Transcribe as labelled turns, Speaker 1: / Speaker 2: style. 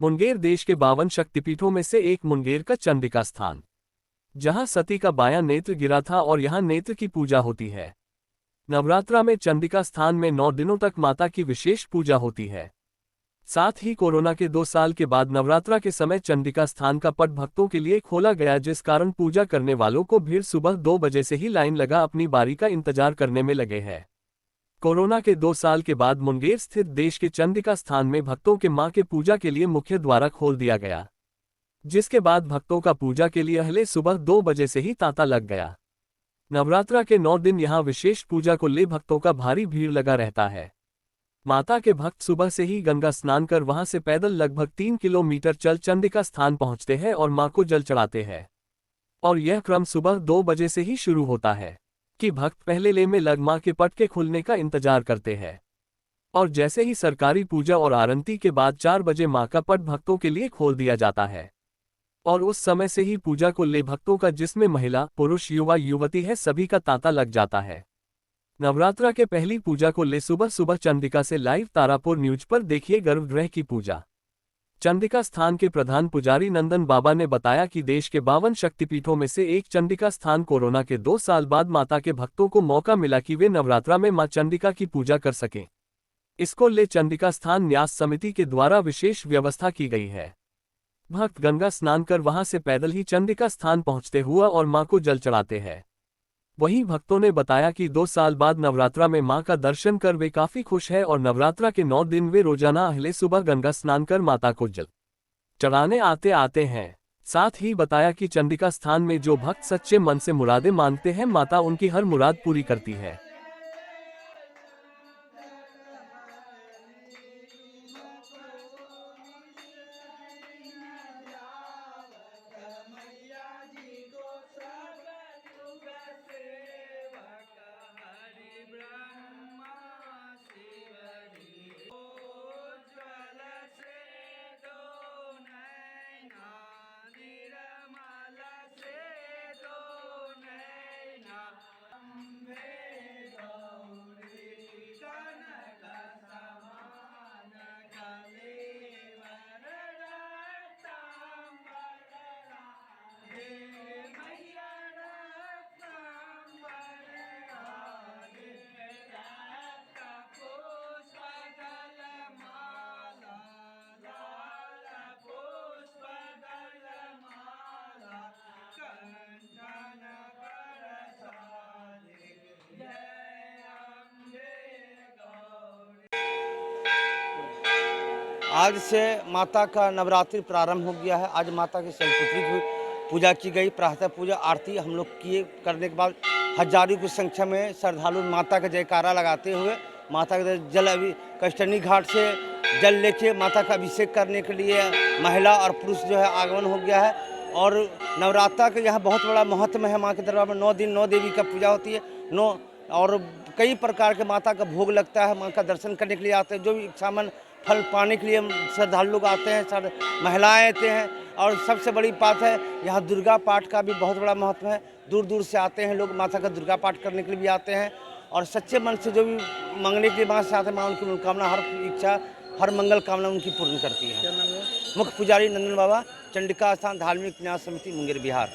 Speaker 1: मुंगेर देश के 52 शक्तिपीठों में से एक मुंगेर का चंडिका स्थान, जहां सती का बायां नेत्र गिरा था और यहां नेत्र की पूजा होती है। नवरात्रा में चंडिका स्थान में 9 दिनों तक माता की विशेष पूजा होती है। साथ ही कोरोना के 2 साल के बाद नवरात्रा के समय चंडिका स्थान का पट भक्तों के लिए खोला गया, जिस कारण पूजा करने वालों को भीड़ सुबह 2 बजे से ही लाइन लगा अपनी बारी का इंतजार करने में लगे हैं। कोरोना के 2 साल के बाद मुंगेर स्थित देश के चंडिका स्थान में भक्तों के मां के पूजा के लिए मुख्य द्वार खोल दिया गया, जिसके बाद भक्तों का पूजा के लिए अहले सुबह 2 बजे से ही तांता लग गया। नवरात्रा के 9 दिन यहां विशेष पूजा को ले भक्तों का भारी भीड़ लगा रहता है। माता के भक्त सुबह से ही गंगा स्नान कर वहां से पैदल लगभग 3 किलोमीटर चल चंडिका स्थान पहुंचते हैं और मां को जल चढ़ाते हैं। और यह क्रम सुबह 2 बजे से ही शुरू होता है कि भक्त पहले ले में लग मां के पट के खुलने का इंतजार करते हैं, और जैसे ही सरकारी पूजा और आरती के बाद 4 बजे मां का पट भक्तों के लिए खोल दिया जाता है। और उस समय से ही पूजा को ले भक्तों का, जिसमें महिला, पुरुष, युवा, युवती है, सभी का तांता लग जाता है। नवरात्रा के पहली पूजा को ले सुबह सुबह चंडिका से लाइव तारापुर न्यूज पर देखिए गर्भगृह की पूजा। चंडिका स्थान के प्रधान पुजारी नंदन बाबा ने बताया कि देश के 52 शक्तिपीठों में से एक चंडिका स्थान कोरोना के 2 साल बाद माता के भक्तों को मौका मिला कि वे नवरात्रा में मां चंडिका की पूजा कर सकें। इसको ले चंडिका स्थान न्यास समिति के द्वारा विशेष व्यवस्था की गई है। भक्त गंगा स्नान कर वहां से पैदल ही चंडिका स्थान पहुंचते हुआ और मां को जल चढ़ाते हैं। वहीं भक्तों ने बताया कि 2 साल बाद नवरात्रा में मां का दर्शन कर वे काफी खुश है और नवरात्रा के 9 दिन वे रोजाना अहले सुबह गंगा स्नान कर माता को जल चढ़ाने आते हैं। साथ ही बताया कि चंडिका स्थान में जो भक्त सच्चे मन से मुरादें मांगते हैं, माता उनकी हर मुराद पूरी करती है।
Speaker 2: आज से माता का नवरात्रि प्रारंभ हो गया है। आज माता की शैलपुत्री की पूजा की गई। प्रातः पूजा आरती हम लोग किए, करने के बाद हजारों की संख्या में श्रद्धालु माता का जयकारा लगाते हुए माता के जल कष्टनी घाट से जल लेके माता का अभिषेक करने के लिए महिला और पुरुष जो है आगमन हो गया है। और नवरात्रा का यहाँ बहुत बड़ा महत्व है। माँ के दरबार में 9 दिन 9 देवी का पूजा होती है। और कई प्रकार के माता का भोग लगता है। माँ का दर्शन करने के लिए आते हैं, जो भी इच्छामन फल पाने के लिए श्रद्धालु लोग आते हैं, महिलाएं आते हैं। और सबसे बड़ी बात है, यहाँ दुर्गा पाठ का भी बहुत बड़ा महत्व है। दूर दूर से आते हैं लोग, माता का दुर्गा पाठ करने के लिए भी आते हैं। और सच्चे मन से जो भी मांगने के लिए माँ से आते हैं, माँ उनकी मनोकामना, हर इच्छा, हर मंगल कामना उनकी पूर्ण करती है। मुख्य पुजारी नंदन बाबा, चंडिका स्थान धार्मिक न्यास समिति, मुंगेर, बिहार।